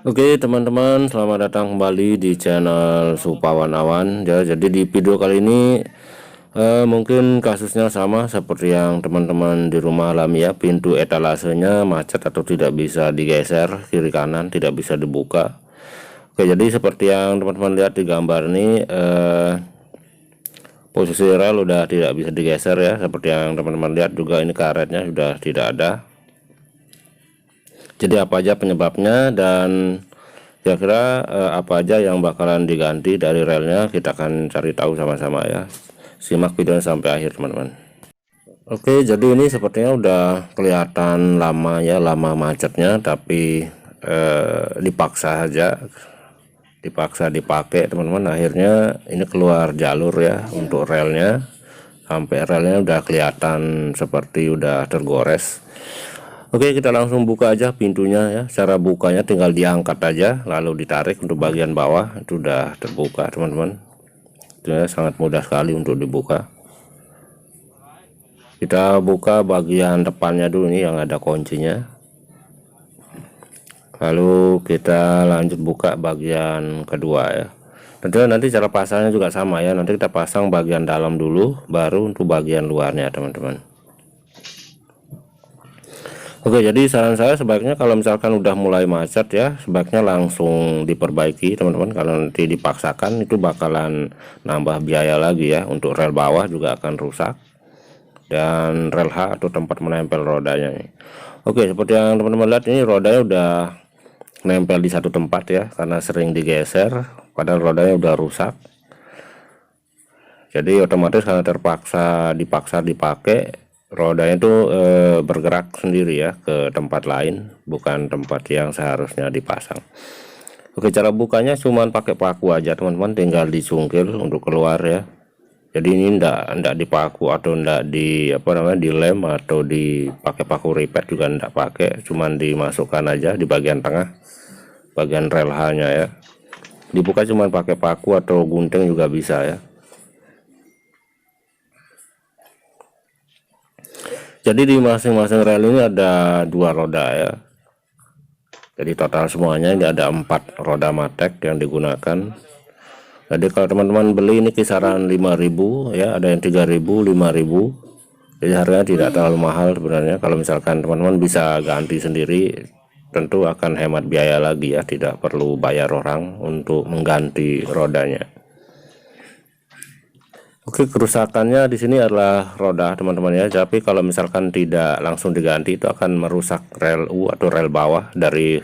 Oke teman-teman, selamat datang kembali di channel Supawan Awan ya. Jadi di video kali ini mungkin kasusnya sama seperti yang teman-teman di rumah alami ya. Pintu etalasenya macet atau tidak bisa digeser kiri kanan, tidak bisa dibuka. Oke, jadi seperti yang teman-teman lihat di gambar ini, posisi rel udah tidak bisa digeser ya. Seperti yang teman-teman lihat juga, ini karetnya sudah tidak ada. Jadi apa aja penyebabnya dan kira-kira apa aja yang bakalan diganti dari relnya, kita akan cari tahu sama-sama ya. Simak videonya sampai akhir teman-teman. Oke, jadi ini sepertinya udah kelihatan lama ya, lama macetnya, tapi dipaksa aja, dipaksa dipakai teman-teman. Akhirnya ini keluar jalur ya untuk relnya, sampai relnya udah kelihatan seperti udah tergores. Oke, kita langsung buka aja pintunya ya. Cara bukanya tinggal diangkat aja lalu ditarik untuk bagian bawah, itu udah terbuka teman-teman. Itu ya, sangat mudah sekali untuk dibuka. Kita buka bagian depannya dulu nih yang ada kuncinya. Lalu kita lanjut buka bagian kedua ya. Tentunya nanti cara pasangnya juga sama ya. Nanti kita pasang bagian dalam dulu, baru untuk bagian luarnya teman-teman. Oke, jadi saran saya sebaiknya kalau misalkan udah mulai macet ya, sebaiknya langsung diperbaiki teman-teman. Kalau nanti dipaksakan itu bakalan nambah biaya lagi ya. Untuk rel bawah juga akan rusak, dan rel H atau tempat menempel rodanya. Oke, seperti yang teman-teman lihat, ini rodanya udah nempel di satu tempat ya, karena sering digeser padahal rodanya udah rusak. Jadi otomatis karena dipaksa dipakai, rodanya itu bergerak sendiri ya ke tempat lain, bukan tempat yang seharusnya dipasang. Oke, cara bukanya cuman pakai paku aja teman-teman, tinggal dicungkil untuk keluar ya. Jadi ini ndak dipaku atau ndak dilem atau dipakai paku ripet juga ndak pakai, cuman dimasukkan aja di bagian tengah, bagian rel H nya ya. Dibuka cuman pakai paku atau gunting juga bisa ya. Jadi di masing-masing rel ini ada dua roda ya. Jadi total semuanya ini ada 4 roda matek yang digunakan. Jadi kalau teman-teman beli ini kisaran 5.000 ya, ada yang 3.000, 5.000. Jadi harganya tidak terlalu mahal sebenarnya. Kalau misalkan teman-teman bisa ganti sendiri, tentu akan hemat biaya lagi ya, tidak perlu bayar orang untuk mengganti rodanya. Oke, kerusakannya di sini adalah roda teman-teman ya. Tapi kalau misalkan tidak langsung diganti, itu akan merusak rel U atau rel bawah dari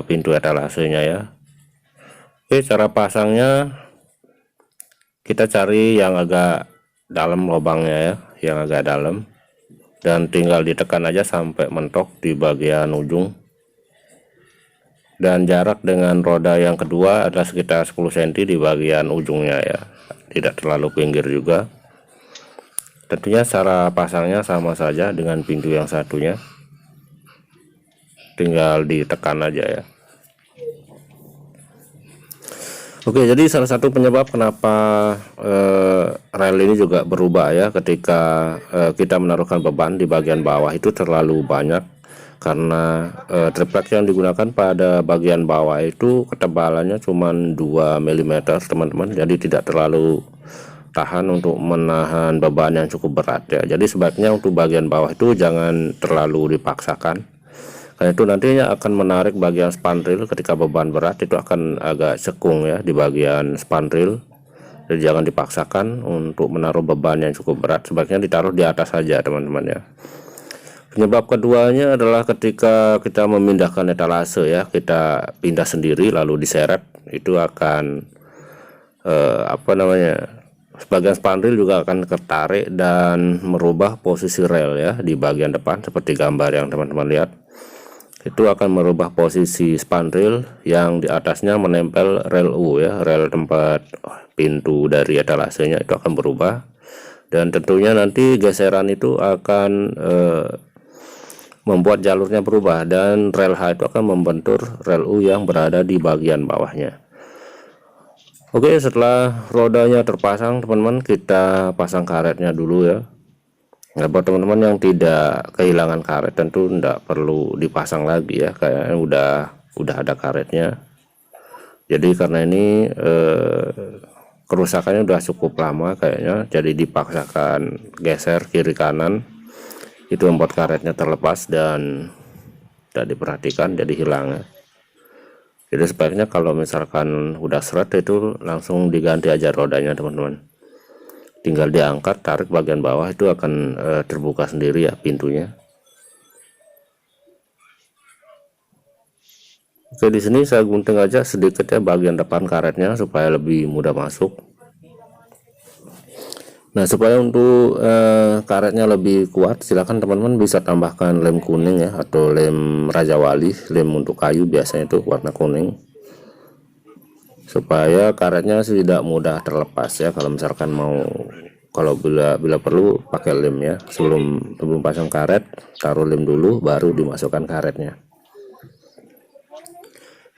pintu etalasenya ya. Oke, cara pasangnya kita cari yang agak dalam lubangnya ya, yang agak dalam, dan tinggal ditekan aja sampai mentok di bagian ujung. Dan jarak dengan roda yang kedua adalah sekitar 10 cm di bagian ujungnya ya, tidak terlalu pinggir juga. Tentunya cara pasangnya sama saja dengan pintu yang satunya, tinggal ditekan aja ya. Oke, jadi salah satu penyebab kenapa rel ini juga berubah ya, ketika kita menaruhkan beban di bagian bawah itu terlalu banyak, karena triplek yang digunakan pada bagian bawah itu ketebalannya cuma 2 mm teman-teman. Jadi tidak terlalu tahan untuk menahan beban yang cukup berat ya. Jadi sebaiknya untuk bagian bawah itu jangan terlalu dipaksakan, karena itu nantinya akan menarik bagian spandril. Ketika beban berat itu akan agak cekung ya di bagian spandril. Jadi jangan dipaksakan untuk menaruh beban yang cukup berat, sebaiknya ditaruh di atas saja teman-teman ya. Penyebab keduanya adalah ketika kita memindahkan etalase ya, kita pindah sendiri lalu diseret, itu akan sebagian spandril juga akan tertarik dan merubah posisi rel ya di bagian depan, seperti gambar yang teman-teman lihat. Itu akan merubah posisi spandril yang di atasnya menempel rel U ya, rel tempat pintu dari etalasenya, itu akan berubah. Dan tentunya nanti geseran itu akan membuat jalurnya berubah, dan rel H itu akan membentur rel U yang berada di bagian bawahnya. Oke, setelah rodanya terpasang teman-teman, kita pasang karetnya dulu ya. Nah, buat teman-teman yang tidak kehilangan karet, tentu tidak perlu dipasang lagi ya, kayaknya udah udah ada karetnya. Jadi karena ini kerusakannya udah cukup lama kayaknya, jadi dipaksakan geser kiri kanan, itu membuat karetnya terlepas dan tidak diperhatikan jadi hilang ya. Jadi sebaiknya kalau misalkan udah seret itu langsung diganti aja rodanya teman-teman, tinggal diangkat, tarik bagian bawah itu akan terbuka sendiri ya pintunya. Oke, di sini saya gunting aja sedikit ya bagian depan karetnya supaya lebih mudah masuk. Nah, supaya untuk karetnya lebih kuat, silakan teman-teman bisa tambahkan lem kuning ya, atau lem Raja Wali, lem untuk kayu biasanya itu warna kuning, supaya karetnya tidak mudah terlepas ya. Kalau misalkan kalau bila perlu pakai lem ya, sebelum pasang karet taruh lem dulu baru dimasukkan karetnya.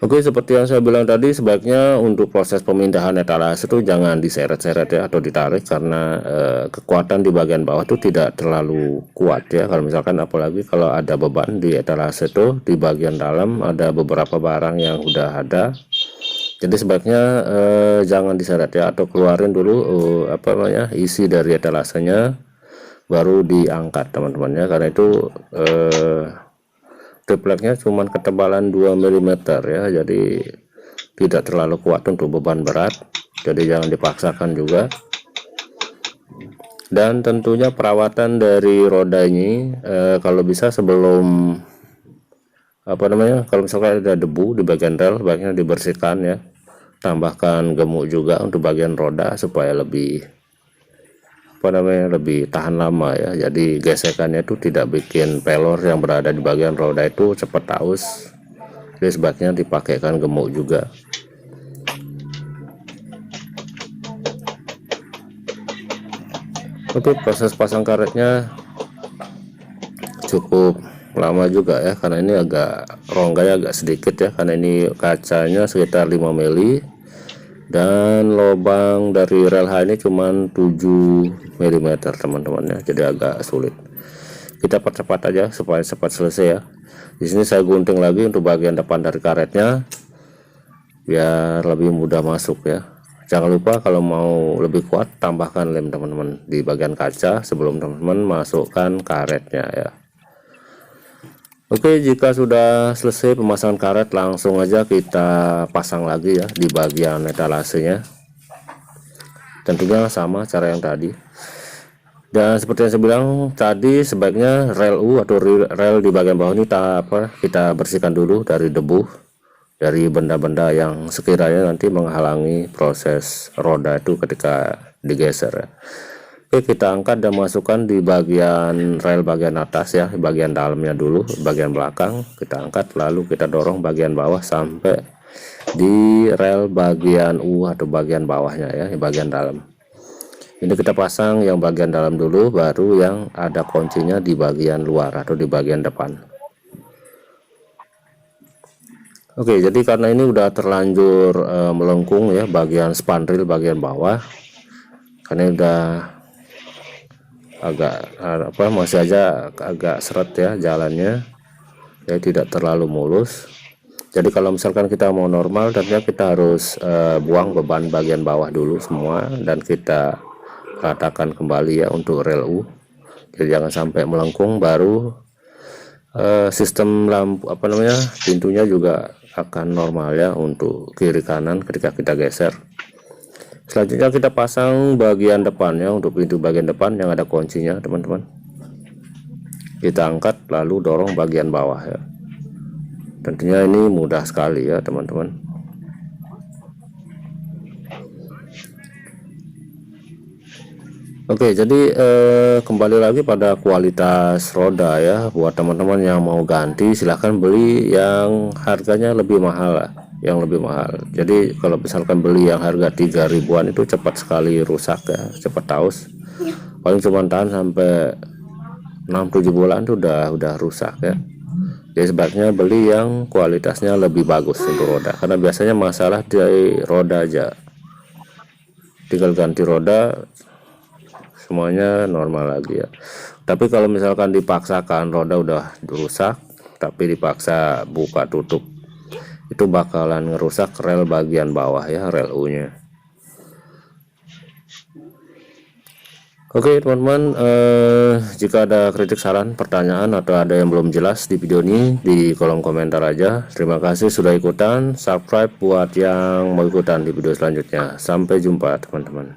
Oke, seperti yang saya bilang tadi, sebaiknya untuk proses pemindahan etalase itu jangan diseret-seret ya atau ditarik, karena kekuatan di bagian bawah itu tidak terlalu kuat ya. Kalau misalkan apalagi kalau ada beban di etalase itu, di bagian dalam ada beberapa barang yang udah ada, jadi sebaiknya jangan diseret ya, atau keluarin dulu isi dari etalasenya baru diangkat teman-teman ya, karena itu tripleknya cuman ketebalan 2 mm ya, jadi tidak terlalu kuat untuk beban berat, jadi jangan dipaksakan juga. Dan tentunya perawatan dari roda ini kalau bisa sebelum kalau misalkan ada debu di bagian rel, baiknya dibersihkan ya, tambahkan gemuk juga untuk bagian roda supaya lebih lebih tahan lama ya. Jadi gesekannya itu tidak bikin pelor yang berada di bagian roda itu cepat aus, jadi sebaiknya dipakaikan gemuk juga. Oke, proses pasang karetnya cukup lama juga ya, karena ini rongganya agak sedikit ya, karena ini kacanya sekitar 5 mili dan lubang dari rel H ini cuman 7 mm teman-teman ya, jadi agak sulit. Kita percepat aja supaya cepat selesai ya. Di sini saya gunting lagi untuk bagian depan dari karetnya biar lebih mudah masuk ya. Jangan lupa kalau mau lebih kuat tambahkan lem teman-teman di bagian kaca sebelum teman-teman masukkan karetnya ya. Oke, jika sudah selesai pemasangan karet, langsung aja kita pasang lagi ya di bagian etalasenya. Tentunya sama cara yang tadi. Dan seperti yang saya bilang tadi, sebaiknya rel U atau rel di bagian bawah ini kita bersihkan dulu dari debu, dari benda-benda yang sekiranya nanti menghalangi proses roda itu ketika digeser ya. Oke, kita angkat dan masukkan di bagian rel bagian atas ya, bagian dalamnya dulu, bagian belakang kita angkat, lalu kita dorong bagian bawah sampai di rel bagian U atau bagian bawahnya ya, bagian dalam. Ini kita pasang yang bagian dalam dulu, baru yang ada kuncinya di bagian luar atau di bagian depan. Oke, jadi karena ini udah terlanjur melengkung ya bagian spandril bagian bawah, karena udah masih aja agak seret ya jalannya ya, tidak terlalu mulus. Jadi kalau misalkan kita mau normal, tentunya kita harus buang beban bagian bawah dulu semua dan kita ratakan kembali ya untuk rel U. Jadi jangan sampai melengkung, baru sistem lampu pintunya juga akan normal ya untuk kiri kanan ketika kita geser. Selanjutnya kita pasang bagian depannya, untuk pintu bagian depan yang ada kuncinya teman-teman. Kita angkat lalu dorong bagian bawah ya. Tentunya ini mudah sekali ya teman-teman. Oke, jadi kembali lagi pada kualitas roda ya. Buat teman-teman yang mau ganti, silahkan beli yang harganya lebih mahal lah, yang lebih mahal. Jadi kalau misalkan beli yang harga 3 ribuan itu cepat sekali rusak ya, cepat aus. Paling cuma tahan sampai 6-7 bulan itu udah rusak ya. Jadi sebaiknya beli yang kualitasnya lebih bagus untuk roda, karena biasanya masalah di roda aja, tinggal ganti roda semuanya normal lagi ya. Tapi kalau misalkan dipaksakan roda udah rusak tapi dipaksa buka tutup itu bakalan ngerusak rel bagian bawah ya, rel U-nya. Oke teman-teman, jika ada kritik, saran, pertanyaan, atau ada yang belum jelas di video ini, di kolom komentar aja. Terima kasih sudah ikutan, subscribe buat yang mau ikutan di video selanjutnya. Sampai jumpa teman-teman.